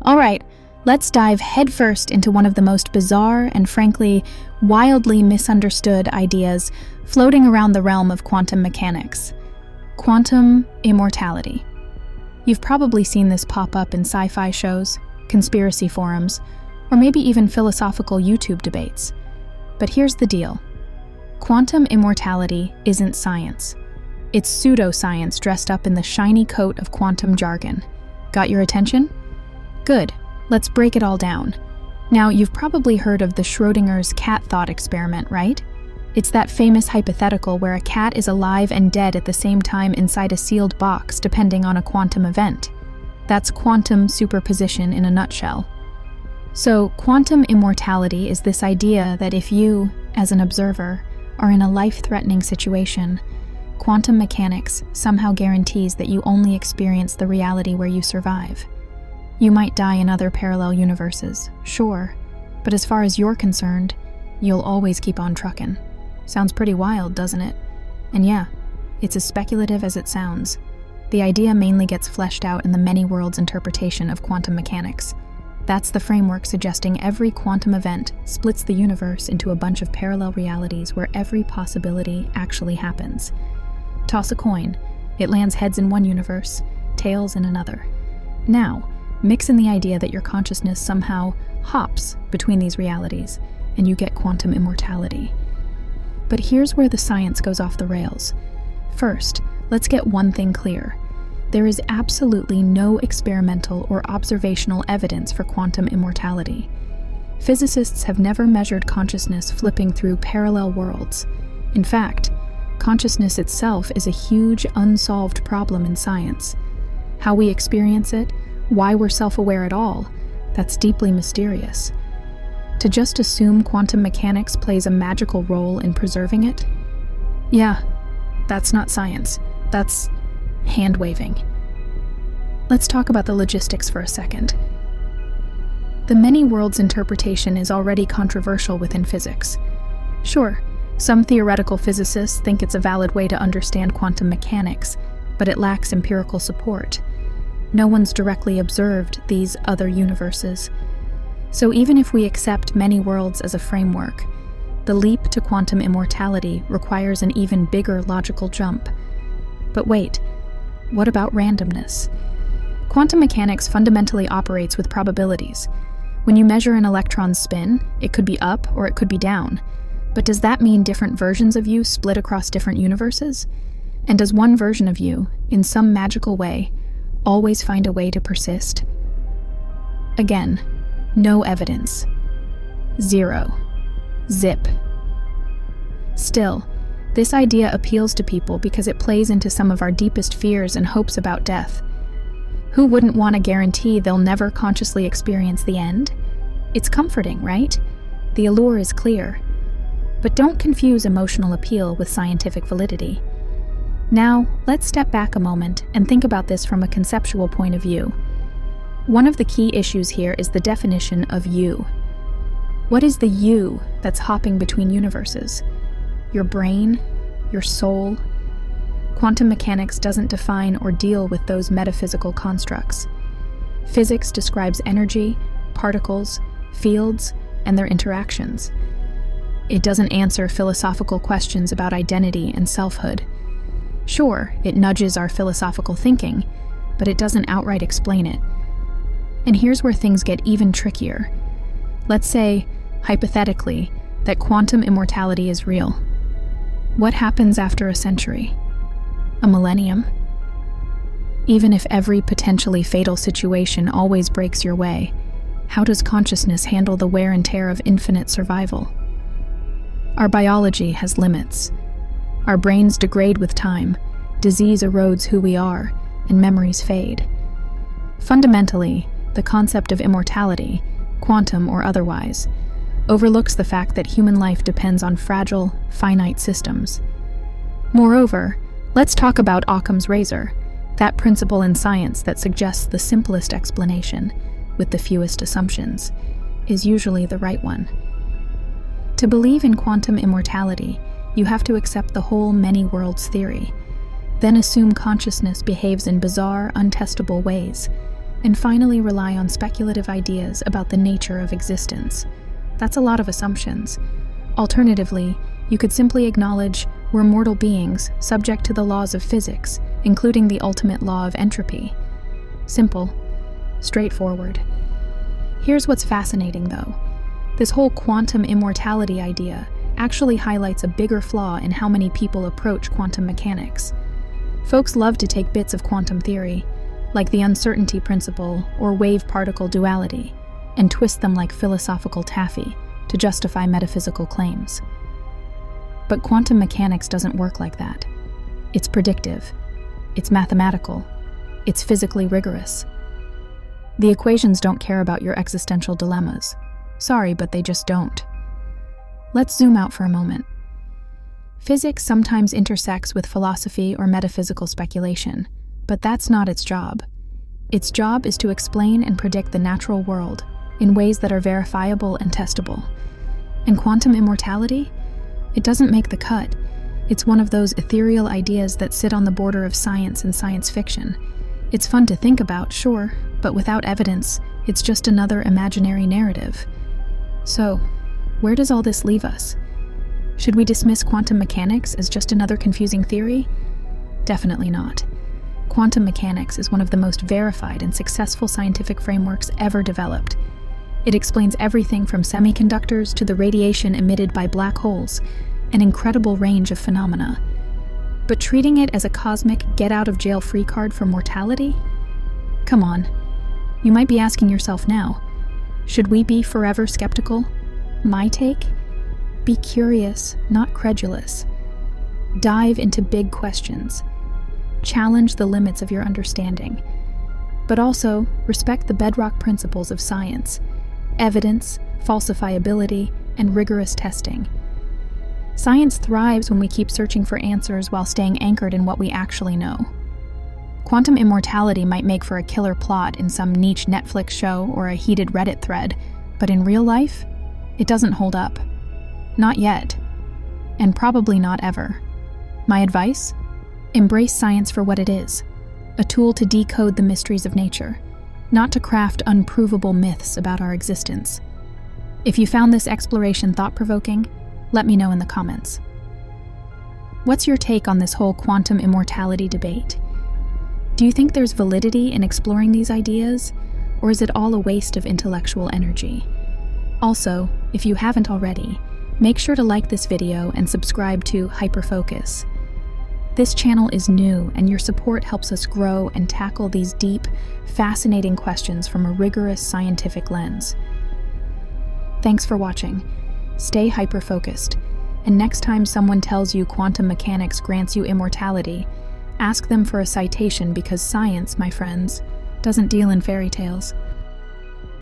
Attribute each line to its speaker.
Speaker 1: Alright, let's dive headfirst into one of the most bizarre and frankly, wildly misunderstood ideas floating around the realm of quantum mechanics. Quantum immortality. You've probably seen this pop up in sci-fi shows, conspiracy forums, or maybe even philosophical YouTube debates. But here's the deal. Quantum immortality isn't science. It's pseudo-science dressed up in the shiny coat of quantum jargon. Got your attention? Good. Let's break it all down. Now, you've probably heard of the Schrödinger's cat thought experiment, right? It's that famous hypothetical where a cat is alive and dead at the same time inside a sealed box, depending on a quantum event. That's quantum superposition in a nutshell. So, quantum immortality is this idea that if you, as an observer, are in a life-threatening situation, quantum mechanics somehow guarantees that you only experience the reality where you survive. You might die in other parallel universes, sure, but as far as you're concerned, you'll always keep on truckin'. Sounds pretty wild, doesn't it? And yeah, it's as speculative as it sounds. The idea mainly gets fleshed out in the many worlds interpretation of quantum mechanics. That's the framework suggesting every quantum event splits the universe into a bunch of parallel realities where every possibility actually happens. Toss a coin, it lands heads in one universe, tails in another. Now, mix in the idea that your consciousness somehow hops between these realities, and you get quantum immortality. But here's where the science goes off the rails. First, let's get one thing clear. There is absolutely no experimental or observational evidence for quantum immortality. Physicists have never measured consciousness flipping through parallel worlds. In fact, consciousness itself is a huge unsolved problem in science. How we experience it, why we're self-aware at all, that's deeply mysterious. To just assume quantum mechanics plays a magical role in preserving it? Yeah, that's not science. That's hand-waving. Let's talk about the logistics for a second. The many worlds interpretation is already controversial within physics. Sure, some theoretical physicists think it's a valid way to understand quantum mechanics, but it lacks empirical support. No one's directly observed these other universes. So even if we accept many worlds as a framework, the leap to quantum immortality requires an even bigger logical jump. But wait, what about randomness? Quantum mechanics fundamentally operates with probabilities. When you measure an electron's spin, it could be up or it could be down. But does that mean different versions of you split across different universes? And does one version of you, in some magical way, always find a way to persist? Again, no evidence. Zero. Zip. Still, this idea appeals to people because it plays into some of our deepest fears and hopes about death. Who wouldn't want to guarantee they'll never consciously experience the end? It's comforting, right? The allure is clear. But don't confuse emotional appeal with scientific validity. Now, let's step back a moment and think about this from a conceptual point of view. One of the key issues here is the definition of you. What is the you that's hopping between universes? Your brain? Your soul? Quantum mechanics doesn't define or deal with those metaphysical constructs. Physics describes energy, particles, fields, and their interactions. It doesn't answer philosophical questions about identity and selfhood. Sure, it nudges our philosophical thinking, but it doesn't outright explain it. And here's where things get even trickier. Let's say, hypothetically, that quantum immortality is real. What happens after a century? A millennium? Even if every potentially fatal situation always breaks your way, how does consciousness handle the wear and tear of infinite survival? Our biology has limits. Our brains degrade with time, disease erodes who we are, and memories fade. Fundamentally, the concept of immortality, quantum or otherwise, overlooks the fact that human life depends on fragile, finite systems. Moreover, let's talk about Occam's razor, that principle in science that suggests the simplest explanation, with the fewest assumptions, is usually the right one. To believe in quantum immortality, you have to accept the whole many worlds theory, then assume consciousness behaves in bizarre, untestable ways, And finally, rely on speculative ideas about the nature of existence. That's a lot of assumptions. Alternatively, you could simply acknowledge we're mortal beings subject to the laws of physics, including the ultimate law of entropy. Simple, straightforward. Here's what's fascinating, though. This whole quantum immortality idea actually highlights a bigger flaw in how many people approach quantum mechanics. Folks love to take bits of quantum theory, like the uncertainty principle or wave-particle duality, and twist them like philosophical taffy to justify metaphysical claims. But quantum mechanics doesn't work like that. It's predictive, it's mathematical, it's physically rigorous. The equations don't care about your existential dilemmas. Sorry, but they just don't. Let's zoom out for a moment. Physics sometimes intersects with philosophy or metaphysical speculation, but that's not its job. Its job is to explain and predict the natural world in ways that are verifiable and testable. And quantum immortality? It doesn't make the cut. It's one of those ethereal ideas that sit on the border of science and science fiction. It's fun to think about, sure, but without evidence, it's just another imaginary narrative. So, where does all this leave us? Should we dismiss quantum mechanics as just another confusing theory? Definitely not. Quantum mechanics is one of the most verified and successful scientific frameworks ever developed. It explains everything from semiconductors to the radiation emitted by black holes, an incredible range of phenomena. But treating it as a cosmic get-out-of-jail-free card for mortality? Come on. You might be asking yourself now, should we be forever skeptical? My take? Be curious, not credulous. Dive into big questions. Challenge the limits of your understanding. But also, respect the bedrock principles of science: evidence, falsifiability, and rigorous testing. Science thrives when we keep searching for answers while staying anchored in what we actually know. Quantum immortality might make for a killer plot in some niche Netflix show or a heated Reddit thread, but in real life, it doesn't hold up. Not yet. And probably not ever. My advice? Embrace science for what it is: a tool to decode the mysteries of nature, not to craft unprovable myths about our existence. If you found this exploration thought-provoking, let me know in the comments. What's your take on this whole quantum immortality debate? Do you think there's validity in exploring these ideas, or is it all a waste of intellectual energy? Also, if you haven't already, make sure to like this video and subscribe to Hyperfocus. This channel is new, and your support helps us grow and tackle these deep, fascinating questions from a rigorous scientific lens. Thanks for watching. Stay hyper-focused, and next time someone tells you quantum mechanics grants you immortality, ask them for a citation, because science, my friends, doesn't deal in fairy tales.